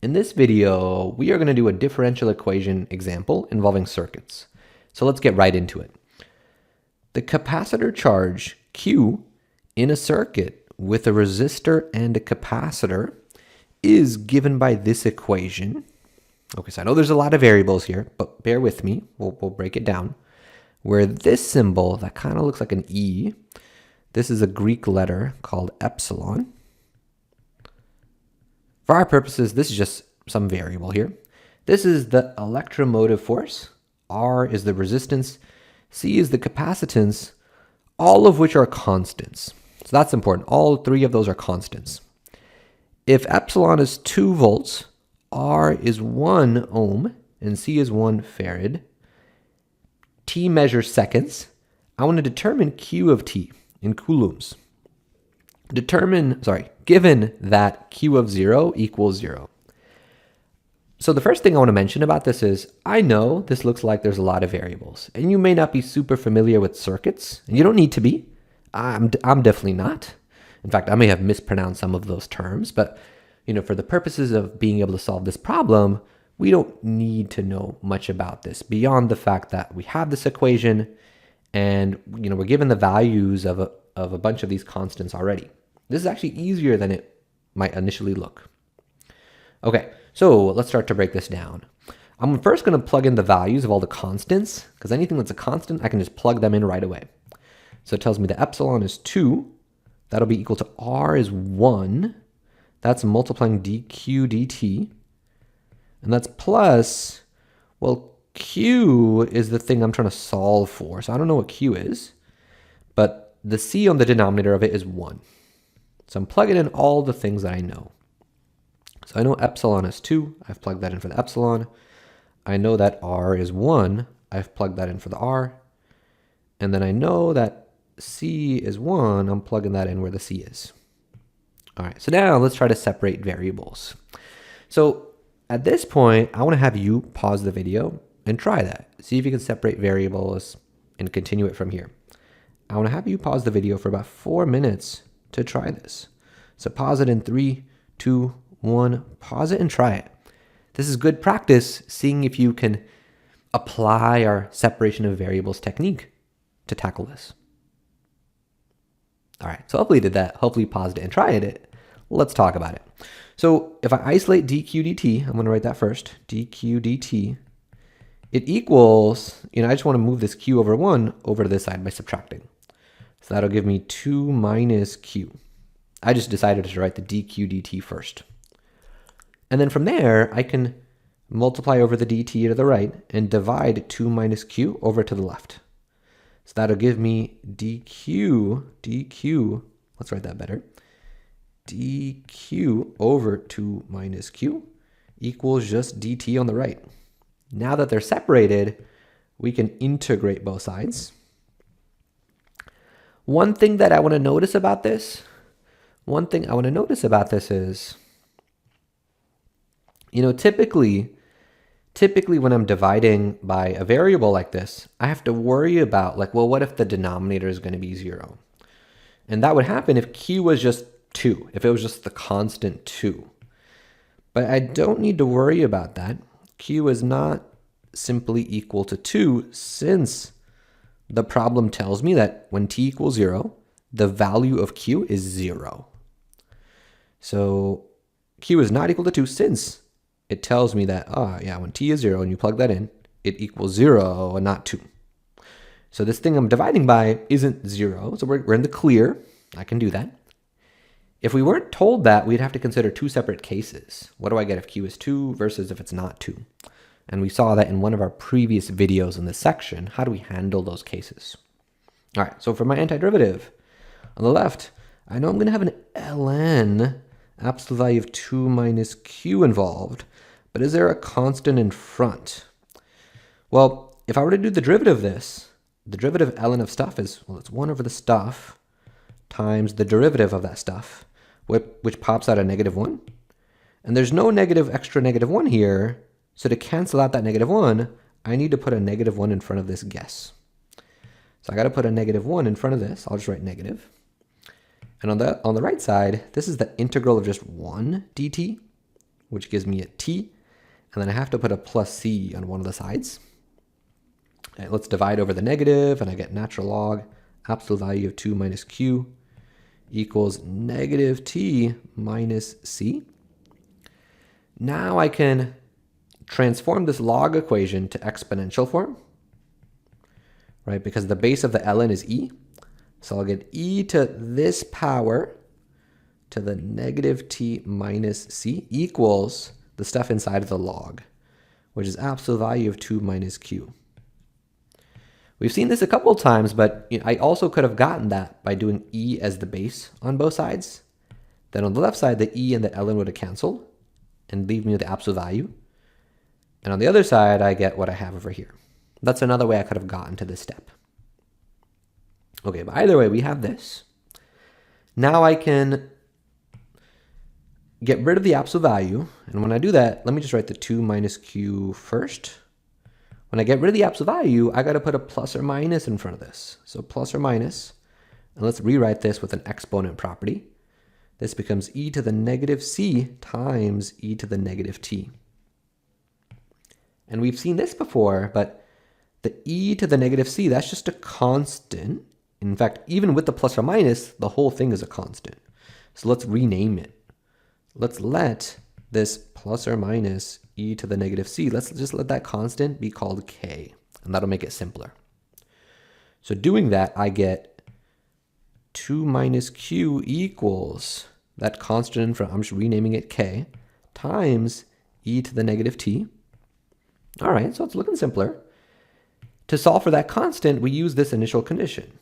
In this video, we are going to do a differential equation example involving circuits. So let's get right into it. The capacitor charge Q in a circuit with a resistor and a capacitor is given by this equation. Okay, so I know there's a lot of variables here, but bear with me. We'll break it down. Where this symbol, that kind of looks like an E, this is a Greek letter called epsilon. For our purposes, this is just some variable here. This is the electromotive force. R is the resistance. C is the capacitance, all of which are constants. So that's important. All three of those are constants. If epsilon is 2 volts, R is 1 ohm, and C is 1 farad. T measures seconds. I want to determine Q of T in coulombs. Given that Q of 0 equals 0. So the first thing I want to mention about this is, I know this looks like there's a lot of variables, and you may not be super familiar with circuits, and you don't need to be. I'm definitely not. In fact, I may have mispronounced some of those terms, but for the purposes of being able to solve this problem, we don't need to know much about this beyond the fact that we have this equation, and we're given the values of a bunch of these constants already. This is actually easier than it might initially look. Okay, so let's start to break this down. I'm first going to plug in the values of all the constants, because anything that's a constant, I can just plug them in right away. So it tells me that epsilon is 2. That'll be equal to R is 1. That's multiplying dq dt. And that's plus, well, Q is the thing I'm trying to solve for. So I don't know what Q is, but the C on the denominator of it is 1. So I'm plugging in all the things that I know. So I know epsilon is 2. I've plugged that in for the epsilon. I know that R is 1. I've plugged that in for the R. And then I know that C is 1. I'm plugging that in where the C is. All right, so now let's try to separate variables. So at this point, I want to have you pause the video and try that. See if you can separate variables and continue it from here. I want to have you pause the video for about 4 minutes to try this. So pause it in 3, 2, 1. Pause it and try it. This is good practice, seeing if you can apply our separation of variables technique to tackle this. All right, so hopefully you did that. Hopefully you paused it and tried it. Let's talk about it. So if I isolate dq dt, I'm going to write that first. dq dt, it equals, I just want to move this q over 1 over to this side by subtracting. So that'll give me 2 minus q. I just decided to write the dq dt first. And then from there, I can multiply over the dt to the right and divide 2 minus q over to the left. So that'll give me dq, let's write that better, dq over 2 minus q equals just dt on the right. Now that they're separated, we can integrate both sides. One thing I want to notice about this is, typically when I'm dividing by a variable like this, I have to worry about what if the denominator is going to be 0? And that would happen if Q was just 2, if it was just the constant 2. But I don't need to worry about that. Q is not simply equal to 2, since the problem tells me that when t equals 0, the value of Q is 0. So Q is not equal to 2, since it tells me that, when t is 0 and you plug that in, it equals 0 and not 2. So this thing I'm dividing by isn't 0, so we're in the clear. I can do that. If we weren't told that, we'd have to consider 2 separate cases. What do I get if Q is 2 versus if it's not 2? And we saw that in one of our previous videos in this section. How do we handle those cases? All right, so for my antiderivative, on the left, I know I'm going to have an ln, absolute value of 2 minus q involved, but is there a constant in front? Well, if I were to do the derivative of this, the derivative ln of stuff is, it's 1 over the stuff times the derivative of that stuff, which pops out a -1. And there's no extra -1 here, so to cancel out that -1, I need to put a -1 in front of this guess. So I got to put a -1 in front of this. I'll just write negative. And on the right side, this is the integral of just 1 dt. which gives me a t, and then I have to put a plus c on one of the sides. And let's divide over the negative, and I get natural log absolute value of 2 minus q equals negative t minus c. Now I can transform this log equation to exponential form, right? Because the base of the ln is e. So I'll get e to this power to the negative t minus c equals the stuff inside of the log, which is absolute value of 2 minus q. We've seen this a couple of times, but I also could have gotten that by doing e as the base on both sides. Then on the left side, the e and the ln would have canceled and leave me with the absolute value. And on the other side, I get what I have over here. That's another way I could have gotten to this step. Okay, but either way, we have this. Now I can get rid of the absolute value. And when I do that, let me just write the 2 minus q first. When I get rid of the absolute value, I got to put a plus or minus in front of this. So plus or minus, and let's rewrite this with an exponent property. This becomes e to the negative c times e to the negative t. And we've seen this before, but the e to the negative c, that's just a constant. In fact, even with the plus or minus, the whole thing is a constant. So let's rename it. Let's let this plus or minus e to the negative c, let's just let that constant be called k, and that'll make it simpler. So doing that, I get 2 minus q equals that constant in front, I'm just renaming it k, times e to the negative t. All right, so it's looking simpler. To solve for that constant, we use this initial condition.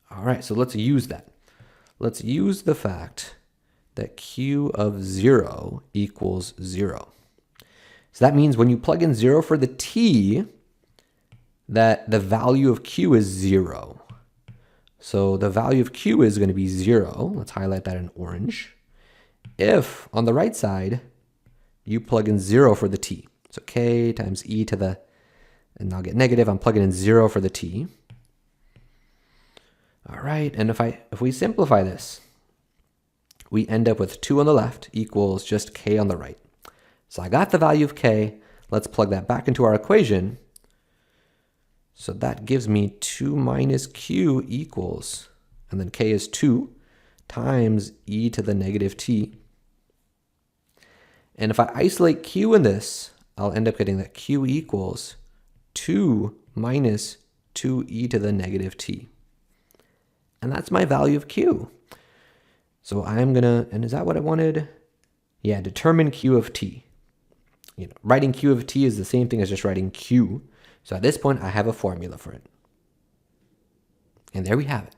All right, so let's use that. Let's use the fact that q of 0 equals 0. So that means when you plug in 0 for the t, that the value of q is 0. So the value of q is going to be 0. Let's highlight that in orange. If, on the right side, you plug in 0 for the t. So k times e to the, and I'll get negative, I'm plugging in 0 for the t. All right, and if we simplify this, we end up with 2 on the left equals just k on the right. So I got the value of k. Let's plug that back into our equation. So that gives me 2 minus q equals, and then k is 2, times e to the negative t. And if I isolate q in this, I'll end up getting that q equals 2 minus 2e to the negative t. And that's my value of q. So I'm gonna, and is that what I wanted? Yeah, determine q of t. Writing q of t is the same thing as just writing q. So at this point, I have a formula for it. And there we have it.